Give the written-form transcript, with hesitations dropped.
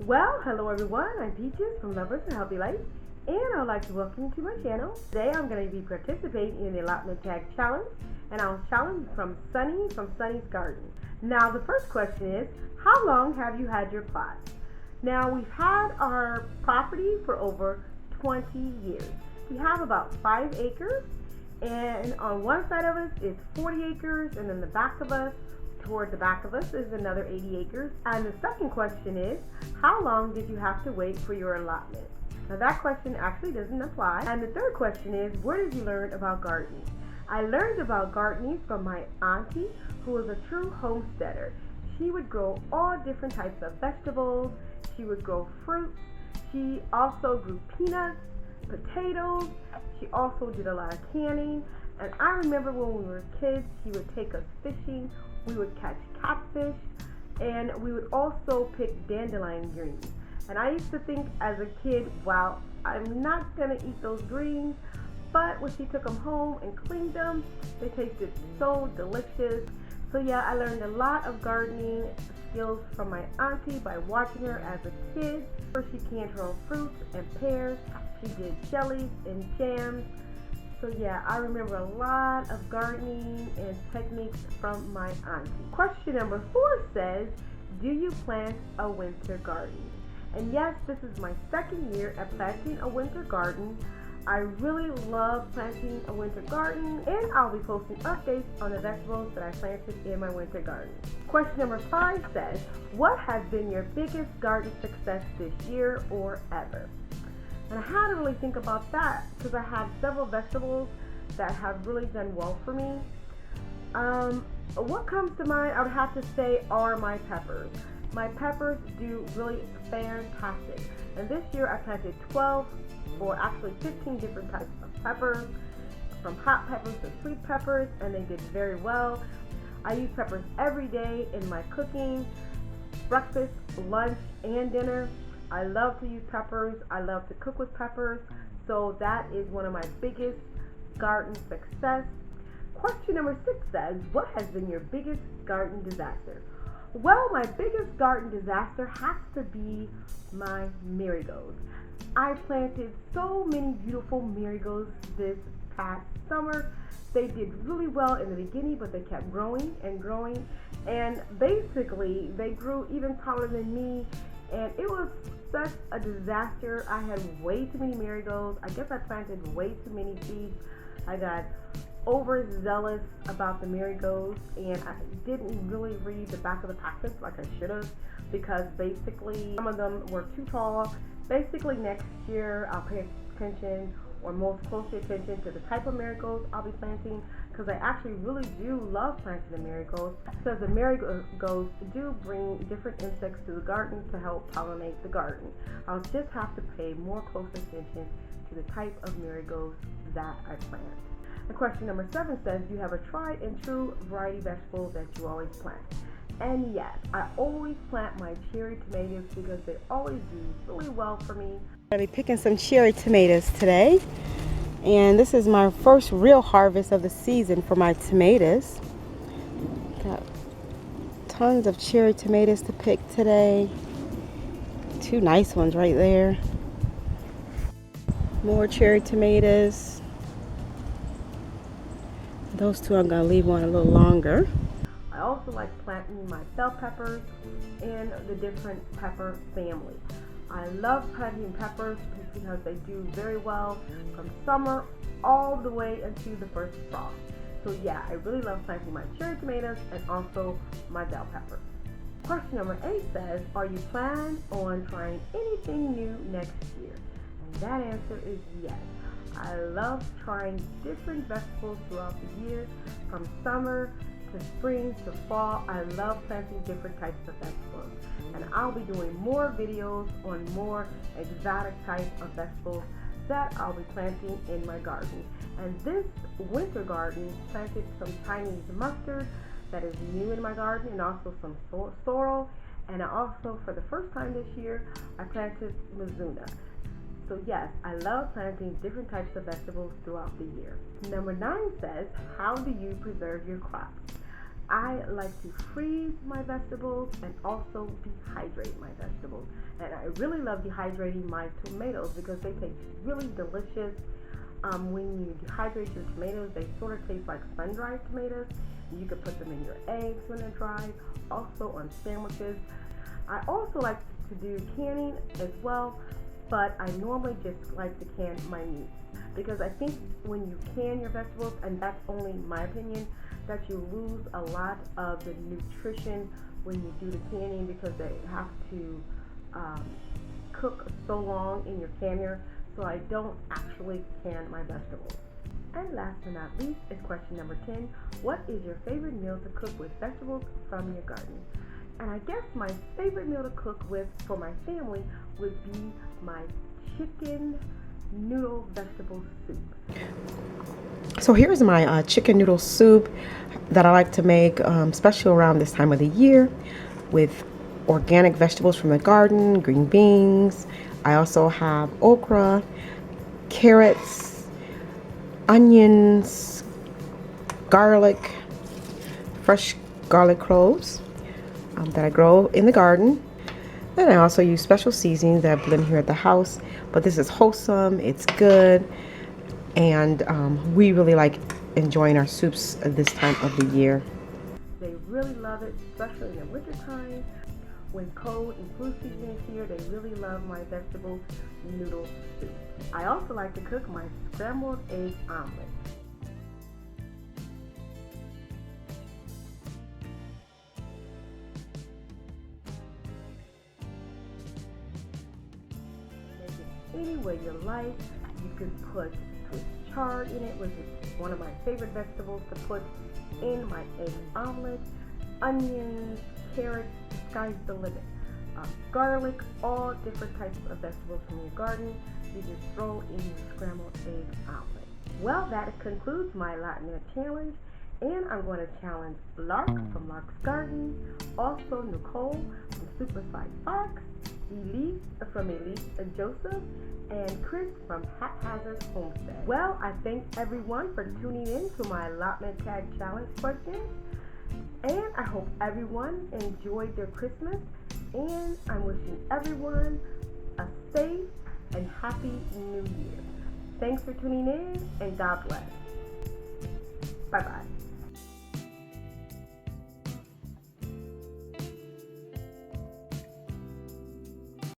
Well, hello everyone, I'm Peaches from Lovers and Healthy Life, and I would like to welcome you to my channel. Today I'm going to be participating in the Allotment Tag Challenge, and I'll challenge from Sunny's Garden. Now the first question is, how long have you had your plot? Now we've had our property for over 20 years. We have about 5 acres, and on one side of us is 40 acres, and then the back of us, toward the back of us, is another 80 acres. And the second question is, how long did you have to wait for your allotment? Now that question actually doesn't apply. And the third question is, where did you learn about gardening? I learned about gardening from my auntie, who was a true homesteader. She would grow all different types of vegetables. She would grow fruits. She also grew peanuts, potatoes. She also did a lot of canning. And I remember when we were kids, she would take us fishing. We would catch catfish, and we would also pick dandelion greens. And I used to think as a kid, wow, I'm not gonna eat those greens, but when she took them home and cleaned them, they tasted so delicious. So yeah, I learned a lot of gardening skills from my auntie by watching her as a kid. First, she canned her own fruits and pears. She did jellies and jams. So yeah, I remember a lot of gardening and techniques from my auntie. Question number 4 says, do you plant a winter garden? And yes, this is my second year at planting a winter garden. I really love planting a winter garden, and I'll be posting updates on the vegetables that I planted in my winter garden. Question number 5 says, what has been your biggest garden success this year or ever? And I had to really think about that because I had several vegetables that have really done well for me. What comes to mind, I would have to say, are my peppers. My peppers do really fantastic. And this year I planted 12, or actually 15 different types of peppers, from hot peppers to sweet peppers, and they did very well. I use peppers every day in my cooking, breakfast, lunch, and dinner. I love to use peppers. I love to cook with peppers. So that is one of my biggest garden success. Question number 6 says, what has been your biggest garden disaster? Well, my biggest garden disaster has to be my marigolds. I planted so many beautiful marigolds this past summer. They did really well in the beginning, but they kept growing and growing. And basically, they grew even taller than me. And it was such a disaster. I had way too many marigolds. I guess I planted way too many seeds. I got overzealous about the marigolds, and I didn't really read the back of the package like I should have, because basically some of them were too tall. Basically next year I'll pay attention, or most closely attention, to the type of marigolds I'll be planting, because I actually really do love planting the marigolds, because the marigolds do bring different insects to the garden to help pollinate the garden. I'll just have to pay more close attention to the type of marigolds that I plant. And question number 7 says, do you have a tried and true variety vegetable that you always plant? And yes, I always plant my cherry tomatoes because they always do really well for me. I'm going to be picking some cherry tomatoes today, and this is my first real harvest of the season for my tomatoes. Got tons of cherry tomatoes to pick today. 2 nice ones right there. More cherry tomatoes. Those 2 I'm going to leave one a little longer. I also like planting my bell peppers and the different pepper family. I love planting peppers because they do very well from summer all the way into the first frost. So yeah, I really love planting my cherry tomatoes and also my bell peppers. Question number 8 says, are you planning on trying anything new next year? And that answer is yes. I love trying different vegetables throughout the year, from summer to spring to fall. I love planting different types of vegetables, and I'll be doing more videos on more exotic types of vegetables that I'll be planting in my garden. And this winter garden planted some Chinese mustard that is new in my garden, and also some sorrel, and I also, for the first time this year, I planted mizuna. So yes, I love planting different types of vegetables throughout the year. Number 9 says, how do you preserve your crops? I like to freeze my vegetables and also dehydrate my vegetables. And I really love dehydrating my tomatoes because they taste really delicious. When you dehydrate your tomatoes, they sort of taste like sun-dried tomatoes. You could put them in your eggs when they're dried, also on sandwiches. I also like to do canning as well, but I normally just like to can my meat because I think when you can your vegetables, and that's only my opinion, that you lose a lot of the nutrition when you do the canning because they have to cook so long in your canner. So I don't actually can my vegetables. And last but not least is question number 10. What is your favorite meal to cook with vegetables from your garden? And I guess my favorite meal to cook with for my family would be my chicken noodle vegetable soup. So here's my chicken noodle soup that I like to make, especially around this time of the year, with organic vegetables from the garden, green beans. I also have okra, carrots, onions, garlic, fresh garlic cloves that I grow in the garden. And I also use special seasonings that I blend here at the house. But this is wholesome, it's good, and we really like enjoying our soups at this time of the year. They really love it, especially in the winter time. When cold and flu season is here, they really love my vegetable noodle soup. I also like to cook my scrambled egg omelet. Make it any way you like. You can put Swiss chard in it, which is one of my favorite vegetables to put in my egg omelet. Onions, carrots, sky's the limit. Garlic, all different types of vegetables from your garden, you just throw in your scrambled egg omelet. Well, that concludes my Allotment Challenge, and I'm going to challenge Lark from Lark's Garden, also Nicole from Superside Fox, Elise from Elise and Joseph, and Chris from Haphazard Homestead. Well, I thank everyone for tuning in to my Allotment Tag Challenge questions. And I hope everyone enjoyed their Christmas, and I'm wishing everyone a safe and happy New Year. Thanks for tuning in, and God bless. Bye-bye.